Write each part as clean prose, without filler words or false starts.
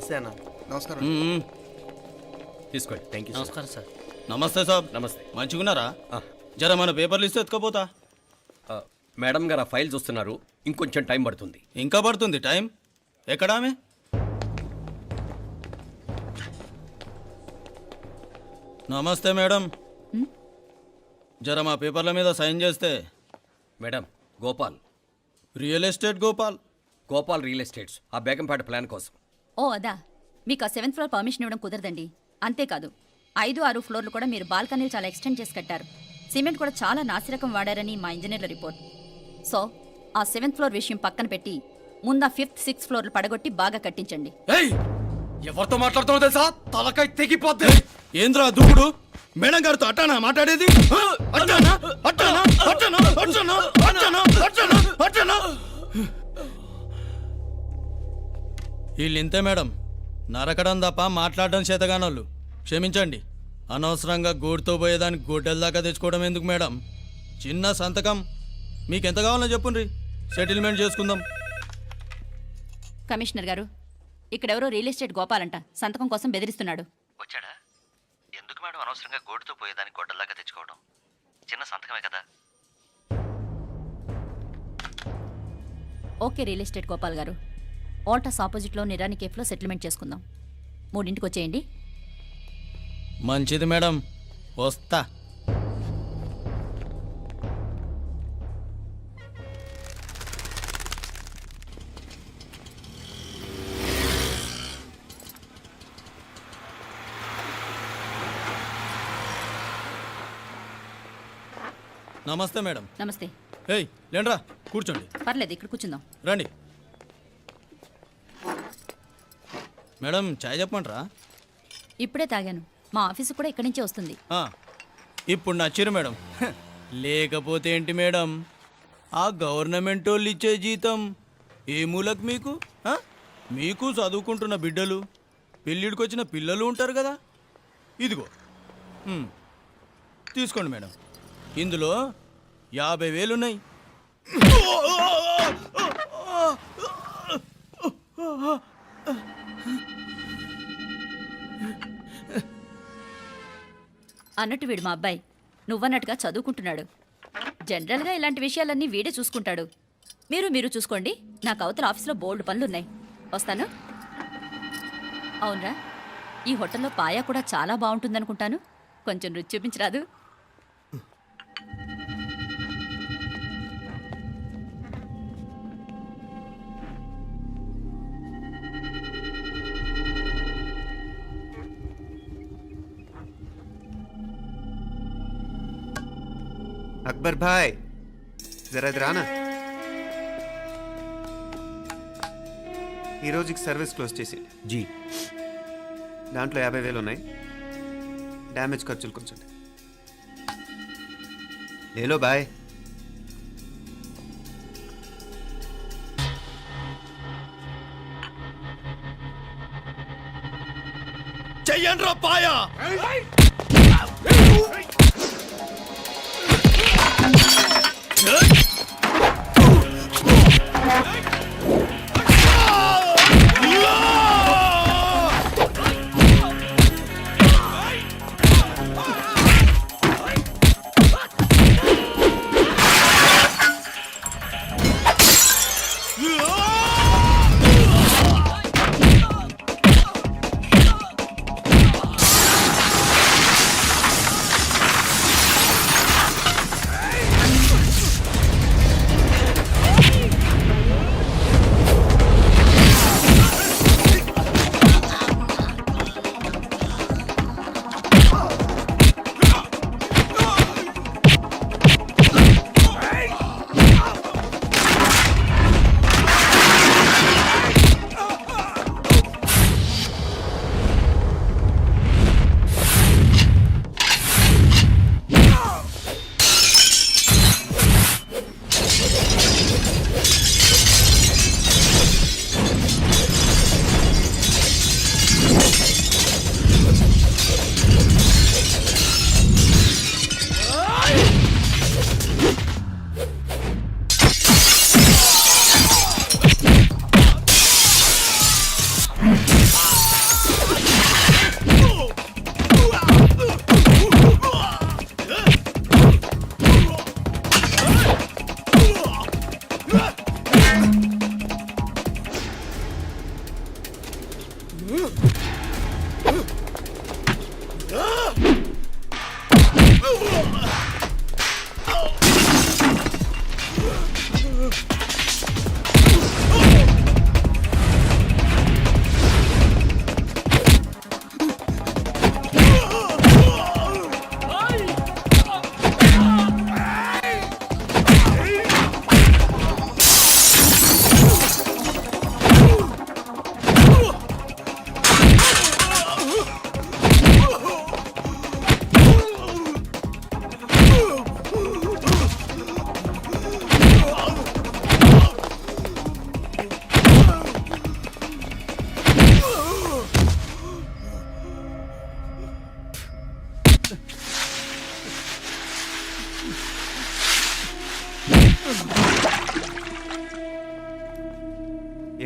నమస్తే అన్న. నమస్కారం. తీసుకోండి. Thank you. నమస్కారం సార్. నమస్తే సాబ్. నమస్తే. మంచిగున్నారా? జర మన పేపర్లు ఇస్తే ఎత్తుకోపోతా. మేడం గారు ఆ ఫైల్ చూస్తున్నారు, ఇంకొంచెం టైం పడుతుంది. ఇంకా పడుతుంది టైం? ఎక్కడా ఆమె? నమస్తే మేడం. జర మా పేపర్ల మీద సైన్ చేస్తే. Madam, Gopal. Real estate Gopal. Gopal real estates, ఆ బేగంపేట ప్లాన్ కోసం. ఓ అదా, మీకు ఆ 7th ఫ్లోర్ పర్మిషన్ ఇవ్వడం కుదరదండి. అంతేకాదు 5-6 ఫ్లోర్లు కూడా మీరు బాల్కనీలు చాలా ఎక్స్టెండ్ చేసి కట్టారు. సిమెంట్ కూడా చాలా నాసిరకం వాడారని మా ఇంజనీర్ల రిపోర్ట్. సో ఆ 7th ఫ్లోర్ విషయం పక్కన పెట్టి ముందు ఆ 5th, 6th ఫ్లోర్లు పడగొట్టి బాగా కట్టించండి. ఎవరితో మాట్లాడుతున్నావు తెలుసా? తలకాయ తెగిపోద్ది. ఏంద్రా దూకుడు? మేడం గారితో అట్టానా మాట్లాడేది? అట్టానా అట్టానా అట్టానా అట్టానా అట్టానా అట్టానా అట్టానా? వీళ్ళు ఇంతే మేడం, నరకడం తప్ప మాట్లాడడం చేతగానోళ్ళు. క్షమించండి, అనవసరంగా గూడుతో పోయేదానికి గొడ్డల దాకా తెచ్చుకోవడం ఎందుకు మేడం? చిన్న సంతకం మీకెంత కావాలో చెప్పుండ్రి, సెటిల్మెంట్ చేసుకుందాం. కమిషనర్ గారు, ఇక్కడెవరో రియల్ ఎస్టేట్ గోపాలంట సంతకం కోసం బెదిరిస్తున్నాడు. వచ్చాడా? ఎందుకు మేడం అనవసరంగా గోడుతో పోయేదానికి గొడ్డల్లాగా తెచ్చుకోవడం? చిన్న సంతకమే కదా. ఓకే రియల్ ఎస్టేట్ గోపాల్ గారు, ఆల్టాస్ ఆపోజిట్లో నిరాని కేఫ్లో సెటిల్మెంట్ చేసుకుందాం. 3ంటికి వచ్చేయండి. మంచిది మేడం, వస్తా. నమస్తే మేడం. నమస్తే. ఏయ్ లేండ్రా, కూర్చోండి. పర్లేదు, ఇక్కడ కూర్చుందాం. రండి మేడం, చాయ్ చెప్పమంటారా? ఇప్పుడే తాగాను. మా ఆఫీసు కూడా ఇక్కడి నుంచే వస్తుంది. ఇప్పుడు నచ్చిరు మేడం. లేకపోతే ఏంటి మేడం, ఆ గవర్నమెంట్ వాళ్ళు ఇచ్చే జీతం ఏ మూలకు మీకు? మీకు చదువుకుంటున్న బిడ్డలు, పెళ్ళిడికి వచ్చిన పిల్లలు ఉంటారు కదా. ఇదిగో తీసుకోండి మేడం, ఇందులో 50,000 ఉన్నాయి. అన్నట్టు వీడు మా అబ్బాయి నువ్వన్నట్టుగా చదువుకుంటున్నాడు. జనరల్గా ఇలాంటి విషయాలన్నీ వీడే చూసుకుంటాడు. మీరు చూసుకోండి. నాకు అవతల ఆఫీస్లో బోల్డ్ పనులున్నాయి. వస్తాను. అవునరా, ఈ హోటల్లో పాయా కూడా చాలా బాగుంటుందనుకుంటాను. కొంచెం రుచి చూపించరాదు? అక్బర్ భాయ్, జరా రానా. ఈ రోజుకి సర్వీస్ క్లోజ్ చేసి జీ. దాంట్లో 50,000 ఉన్నాయి. డ్యామేజ్ ఖర్చులు కొంచెం లేలో బాయ్. చెయ్యండి రా పాయా.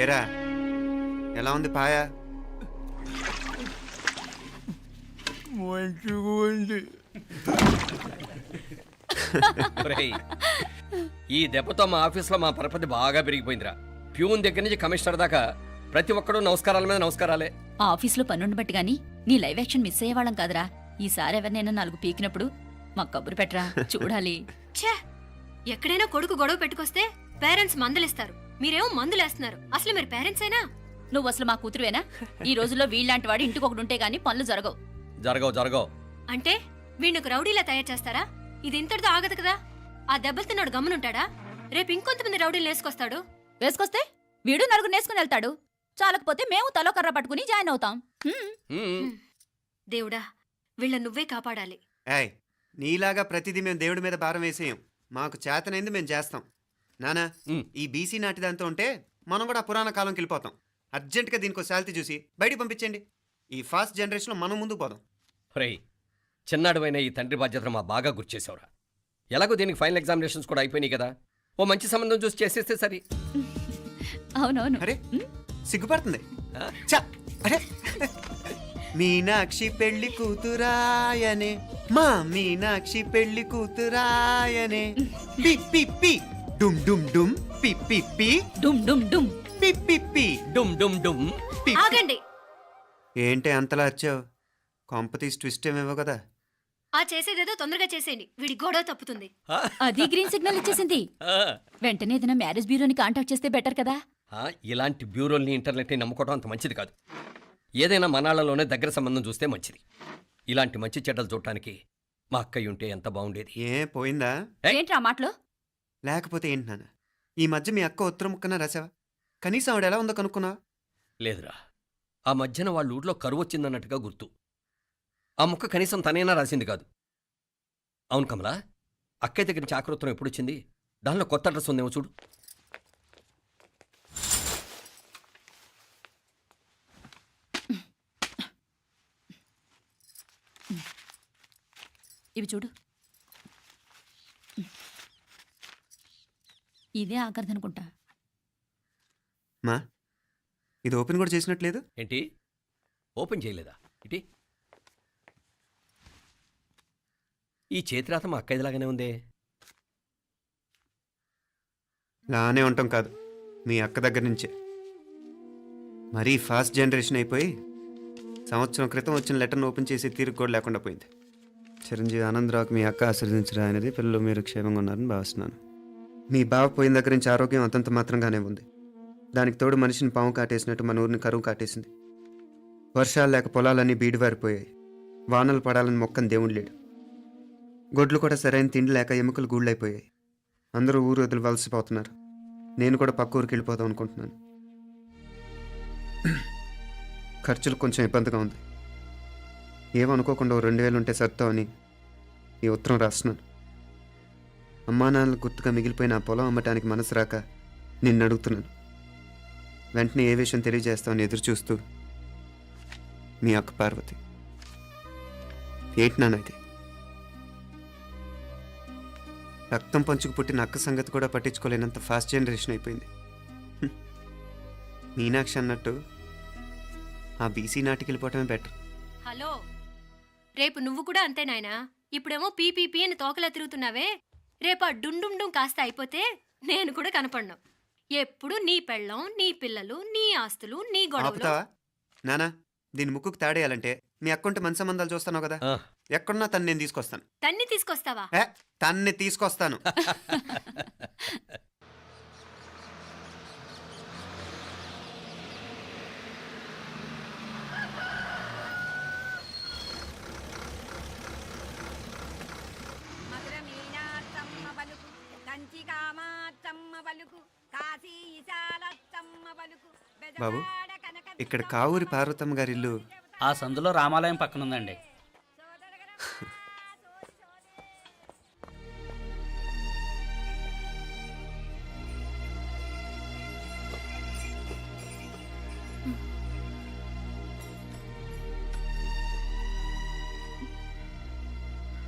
ఏరా ఎలా ఉంది పాయ? మంచిగా ఉంది. ఒరేయ్, ఈ దెబ్బతో మా ఆఫీస్లో మా పరపతి బాగా పెరిగిపోయిందిరా. ప్యూన్ దగ్గర నుంచి కమిషనర్ దాకా ప్రతి ఒక్కడు నమస్కారాల మీద నమస్కారాలే. ఆ ఆఫీస్లో పనుండి బట్టి గాని నీ లైవ్ యాక్షన్ మిస్ అయ్యేవాళ్ళం కాదురా. ఈసారి ఎవరినైనా 4 పీకినప్పుడు మాకు కబురు పెట్టరా, చూడాలి. ఛే! ఎక్కడైనా కొడుకు గొడవ పెట్టుకొస్తే పేరెంట్స్ మందులిస్తారు, మీరేమో మందులేస్తున్నారు. అసలు మీరు పేరెంట్సేనా? నువ్వు అసలు మా కూతురువేనా? ఈ రోజుల్లో వీళ్ళలాంటి వాడు ఇంటికి ఒకటి ఉంటే గానీ పనులు జరగవు. జరగవు. అంటే వీణ్ణకు రౌడీలా తయారు చేస్తారా? ఇది ఇంతటితో ఆగదు కదా. ఆ దెబ్బలు తిన్నాడు గమ్మునుంటాడా? రేపు ఇంకొంతమంది రౌడీలు వేసుకొస్తాడు. వేసుకొస్తే వీడు 4 నేసుకుని వెళ్తాడు. చాలకపోతే మేము తలో కర్ర పట్టుకుని జాయిన్ అవుతాం. దేవుడా, వీళ్ళ నువ్వే కాపాడాలి. ఏయ్, నీలాగా ప్రతిదీ మేము దేవుడి మీద భారం వేసేయం. మాకు చేతనైంది మేము చేస్తాం. నానా, ఈ బీసీ నాటి దాంతో ఉంటే మనం కూడా పురాణ కాలంకి వెళ్ళిపోతాం. అర్జెంటుగా దీనికి శాలిటీ చూసి బయటికి పంపించండి. ఈ ఫాస్ట్ జనరేషన్లో మనం ముందుకు పోదాం. ఒరేయ్, చిన్నాడువైన ఈ తండ్రి బాధ్యతను మా బాగా గుర్చేసావురా. ఎలాగో దీనికి ఫైనల్ ఎగ్జామినేషన్స్ కూడా అయిపోయినాయి కదా, ఓ మంచి సంబంధం చూసి చేసేస్తే సరి. అవునవును. అరే సిగ్గుపడుతుంది. ఛ! అరే మీనాక్షి పెళ్లి కూతురాయనే, మా మీనాక్షి పెళ్లి కూతురాయనే. పి పి పి డుమ్ డుమ్ డుమ్ పి పి పి డుమ్ డుమ్ డుమ్. పి పి పి డుమ్ డుమ్ డుమ్. పి. ఆగండి. ఏంటి అంతలా వచ్చావు? కాంపతీస్ ట్విస్ట్ ఏమేవో కదా. ఆ చేసేదేదో తొందరగా చేసేయండి, వీడి గొడవ తప్పుతుంది. అది గ్రీన్ సిగ్నల్ ఇచ్చేసింది. వెంటనే ఏదైనా మ్యారేజ్ బ్యూరోని కాంటాక్ట్ చేస్తే బెటర్ కదా. ఇలాంటి బ్యూరోల్ని ఇంటర్నెట్ని నమ్ముకోవడం అంత మంచిది కాదు. ఏదైనా మనాళ్ళలోనే దగ్గర సంబంధం చూస్తే మంచిది. ఇలాంటి మంచి చెడ్డలు చూడటానికి మా అక్కయ్య ఉంటే ఎంత బాగుండేది. ఏ పోయిందా? ఏంట్రా మాటలు? లేకపోతే ఏంటి నాన్న, ఈ మధ్య మీ అక్క ఉత్తరం ముక్కన రాసావా? కనీసం ఆవిడ ఎలా ఉందో కనుక్కున్నావా? లేదురా, ఆ మధ్యన వాళ్ళ ఊర్లో కరువు వచ్చిందన్నట్టుగా గుర్తు. ఆ ముక్క కనీసం తనైనా రాసింది కాదు. అవును కమలా, అక్కయ్య దగ్గర నుంచి ఆకృతం ఎప్పుడు వచ్చింది? దానిలో కొత్త అడ్రస్ ఉందేమో చూడు. ఇవి చూడు. ఇదే ఆఖరిదనుకుంటా. మా ఇది ఓపెన్ కూడా చేసినట్లేదు. ఏంటి ఓపెన్ చేయలేదా? ఇటీ ఈ చేతిరాత మా అక్కయ్యలాగానే ఉందే. లానే ఉంటాం కాదు, మీ అక్క దగ్గర నుంచే. మరీ ఫాస్ట్ జనరేషన్ అయిపోయి సంవత్సరం క్రితం వచ్చిన లెటర్ను ఓపెన్ చేసి తీరుకు కూడా లేకుండా పోయింది. చిరంజీవి ఆనందరావుకి మీ అక్క ఆశీర్వదించరా అనేది, పిల్లలు మీరు క్షేమంగా ఉన్నారని భావిస్తున్నాను. మీ బావ పోయిన దగ్గర నుంచి ఆరోగ్యం అంతంత మాత్రంగానే ఉంది. దానికి తోడు మనిషిని పాము కాటేసినట్టు మన ఊరిని కరువు కాటేసింది. వర్షాలు లేక పొలాలన్నీ బీడివారిపోయాయి. వానలు పడాలని మొక్కని దేవుడు లేడు. గొడ్లు కూడా సరైన తిండి లేక ఎముకలు గూళ్ళైపోయాయి. అందరూ ఊరు వదిలి వలసిపోతున్నారు. నేను కూడా పక్క ఊరికి వెళ్ళిపోదాం అనుకుంటున్నాను. ఖర్చులు కొంచెం ఇబ్బందిగా ఉంది. ఏమనుకోకుండా 2000 ఉంటే సర్దామని ఈ ఉత్తరం రాస్తున్నాను. అమ్మా నాన్నలు గుర్తుగా మిగిలిపోయిన ఆ పొలం అమ్మటానికి మనసు రాక నిన్ను అడుగుతున్నాను. వెంటనే ఏ విషయం తెలియజేస్తామని ఎదురు చూస్తూ మీ అక్క పార్వతి. ఏంటి నాన్న ఇది? రక్తం పంచుకు పుట్టిన అక్క సంగతి కూడా పట్టించుకోలేనంత ఫాస్ట్ జనరేషన్ అయిపోయింది. మీనాక్షి అన్నట్టు ఆ బీసీ నాటికి వెళ్ళిపోవటమే బెటర్. హలో, రేపు నువ్వు కూడా అంతే నాయనా. ఇప్పుడేమో పీపీపీ అని తోకలా తిరుగుతున్నావే, రేపు ఆ డుండుండుం కాస్త అయిపోతే నేను కూడా కనపడను. ఎప్పుడు నీ పెళ్ళం, నీ పిల్లలు, నీ ఆస్తులు, నీ గొడవలు. ఆపుతావా నానా? దీని ముక్కుకు తాడేయాలంటే మీ అక్కంటే మంచి సంబంధాలు చూస్తాను కదా. ఎక్కడున్నా తను నేను తీసుకొస్తాను. తన్ని తీసుకొస్తావా? తన్ని తీసుకొస్తాను. బాబు, ఇక్కడ కావూరి పార్వతమ్మ గారి ఇల్లు ఆ సందులో రామాలయం పక్కనుందండి.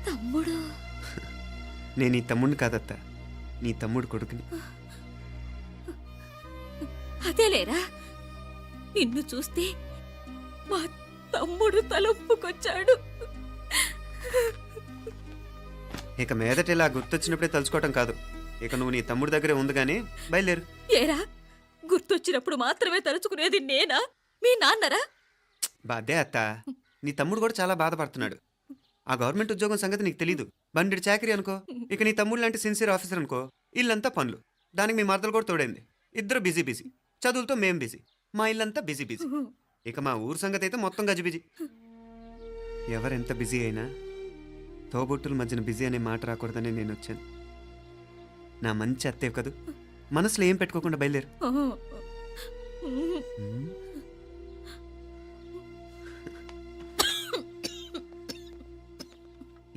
తమ్ముడు నేను నీ తమ్ముడిని కాదత్త, నీ తమ్ముడు కొడుకుని. అదేలేరా, నిన్ను చూస్తే మా తమ్ముడు తలొప్పుకొచ్చాడు. ఇక మీదట ఇలా గుర్తొచ్చినప్పుడే తలుచుకోవటం కాదు. ఇక నువ్వు నీ తమ్ముడి దగ్గరే ఉంది కానీ బయలుదేరు. ఏరా, గుర్తొచ్చినప్పుడు మాత్రమే తలుచుకునేది నేనా, మీ నాన్నరా? బాధే అత్త, నీ తమ్ముడు కూడా చాలా బాధపడుతున్నాడు. ఆ గవర్నమెంట్ ఉద్యోగం సంగతి నీకు తెలీదు. బండి చాకరీ అనుకో. ఇక నీ తమ్ముడు లాంటి సిన్సియర్ ఆఫీసర్ అనుకో. ఇల్లంతా పనులు, దానికి మీ మరదలు కూడా తోడైంది. ఇద్దరు బిజీ బిజీ, చదువులతో మేం బిజీ, మా ఇల్లంతా బిజీ బిజీ. ఇక మా ఊరు సంగతి అయితే మొత్తం గజిబిజీ. ఎవరెంత బిజీ అయినా తోబుట్టుల మధ్యన బిజీ అనే మాట రాకూడదని నేను వచ్చాను. నా మంచి అత్తే కదూ, మనసులో ఏం పెట్టుకోకుండా బయలుదేరు.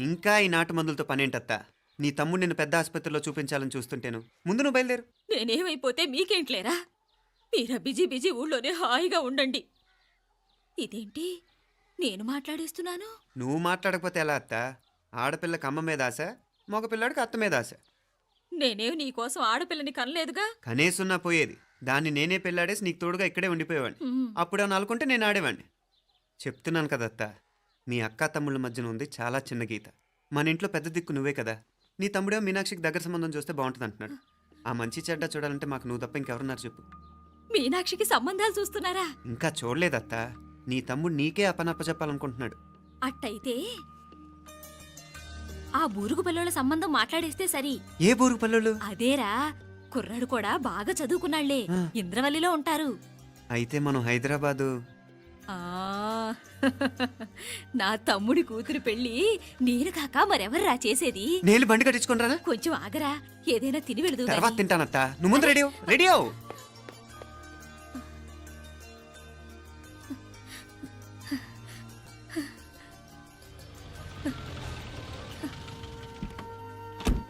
ఇంకా ఈ నాటు మందులతో పనేంటత్తా? నీ తమ్ముడు నిన్ను పెద్ద ఆసుపత్రిలో చూపించాలని చూస్తుంటేను. ముందు నువ్వు బయలుదేరు. నేనేమైపోతే మీకేంట్లేరా? మీరా బిజీ బిజీ ఊళ్ళోనే హాయిగా ఉండండి. ఇదేంటి నేను మాట్లాడేస్తున్నాను? నువ్వు మాట్లాడకపోతే ఎలా అత్తా? ఆడపిల్లకి అమ్మ మీద ఆశ, మగపిల్లాడికి అత్త మీద ఆశ. నేనేం నీకోసం ఆడపిల్లని కనలేదుగా. కనేసున్నా పోయేది. దాన్ని నేనే పెళ్ళాడేసి నీకు తోడుగా ఇక్కడే ఉండిపోయేవాడిని. అప్పుడు అని అనుకుంటే నేను ఆడేవాడిని. చెప్తున్నాను కదత్తా, మీ అక్క తమ్ముళ్ళ మధ్యన ఉంది చాలా చిన్న గీత. మన ఇంట్లో పెద్ద దిక్కు నువ్వే కదా. నీ తమ్ముడే మీనాక్షికి దగ్గర సంబంధం చూస్తే బాగుంటుంది అంటున్నాడు. ఆ మంచి చెడ్డ చూడాలంటే మాకు నువ్వు తప్ప ఇంకెవరున్నారు చెప్పు? మీనాక్షికి సంబంధాలు చూస్తున్నారా? ఇంకా చూడలేదత్తా. నీ తమ్ముడు నీకే అపనప్ప చెప్పాలనుకుంటున్నాడు. అట్టయితే ఆ బూరుగు పిల్లల సంబంధం మాట్లాడేస్తే సరి. ఏ బూరుగు పల్లెలు? అదేరా, కుర్రాడు కూడా బాగా చదువుకున్నాళ్లే, ఇంద్రవల్లిలో ఉంటారు. అయితే మనం హైదరాబాదు. ఆ నా తమ్ముడి కూతురు పెళ్లి నేను కాక మరెవర్రా చేసేది? నేను బండి కట్టించుకుంటారా? కొంచెం ఆగరా, ఏదైనా తిని వెళదు. తర్వాత తింటానత్తా. నువ్వు ముందు రెడీ రెడీ అవు.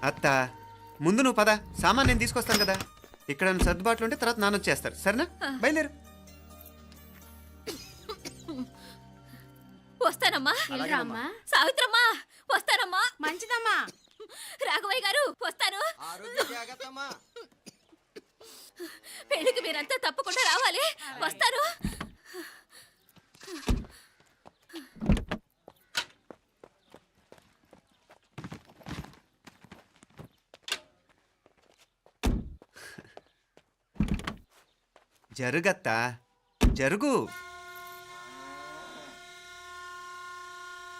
అత్త, ముందు నువ్వు పద. సామాన్ నేను తీసుకొస్తాను కదా. ఇక్కడ సర్దుబాట్లు ఉంటే తర్వాత నాన్న వచ్చేస్తారు. సరేనా? బయలుదేరు. వస్తానమ్మా. వెళ్ళరామ్మా. సావిత్రమ్మా వస్తానమ్మా. మంచిదమ్మా. రాఘవయ్య గారు వస్తాను. పెళ్లికి మీరంతా తప్పకుండా రావాలి. వస్తాను. జరుగత్తా, జరుగు.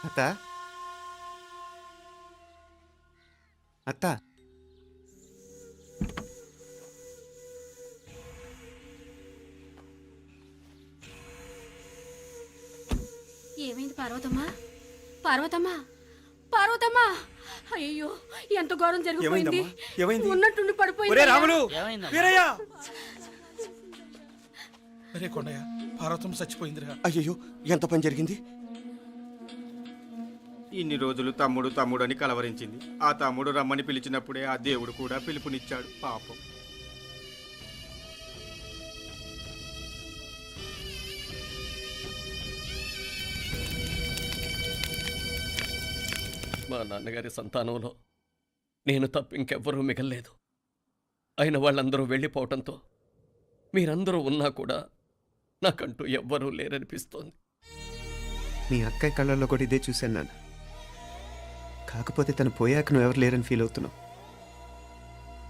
అత్త, అత్త, ఏమైంది పార్వతమ్మా? పార్వతమ్మా, పార్వతమ్మా! అయ్యో, ఎంత ఘోరం జరిగిపోయింది. ఉన్నట్టుండి పడిపోయింది. ఏమైందమ్మా? అరే కొండయ్య, పార్వతం చచ్చిపోయిందిరా. అయ్యో, ఎంత పని జరిగింది? ఇన్ని రోజులు తమ్ముడు తమ్ముడు అని కలవరించింది. ఆ తమ్ముడు రమ్మని పిలిచినప్పుడే ఆ దేవుడు కూడా పిలుపునిచ్చాడు. పాపం. మా నాన్నగారి సంతానంలో నేను తప్ప ఇంకెవ్వరూ మిగల్లేదు. అయిన వాళ్ళందరూ వెళ్ళిపోవటంతో మీరందరూ ఉన్నా కూడా నాకంటూ ఎవ్వరూ లేరనిపిస్తోంది. మీ అక్కయ్య కళ్ళల్లో కూడా ఇదే చూశాను నాన్న. కాకపోతే తను పోయాక నువ్వు ఎవరు లేరని ఫీల్ అవుతున్నావు.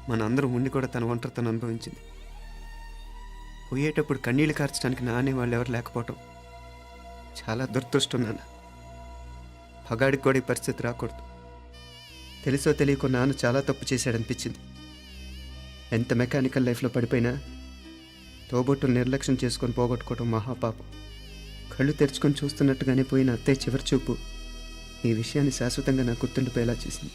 మనందరం ఉండి కూడా తన ఒంటరితను అనుభవించింది. పోయేటప్పుడు కన్నీళ్లు కార్చడానికి నానే వాళ్ళు ఎవరు లేకపోవటం చాలా దురదృష్టం నాన్న. పగాడికి కూడా ఈ పరిస్థితి రాకూడదు. తెలుసో తెలియకో నాన్న చాలా తప్పు చేశాడనిపించింది. ఎంత మెకానికల్ లైఫ్లో పడిపోయినా తోబొట్టులు నిర్లక్ష్యం చేసుకొని పోగొట్టుకోవడం మహాపాపం. కళ్ళు తెరుచుకొని చూస్తున్నట్టుగానే పోయిన అత్తయ్య చివరి చూపు ఈ విషయాన్ని శాశ్వతంగా నాకు గుర్తుండిపోయేలా చేసింది.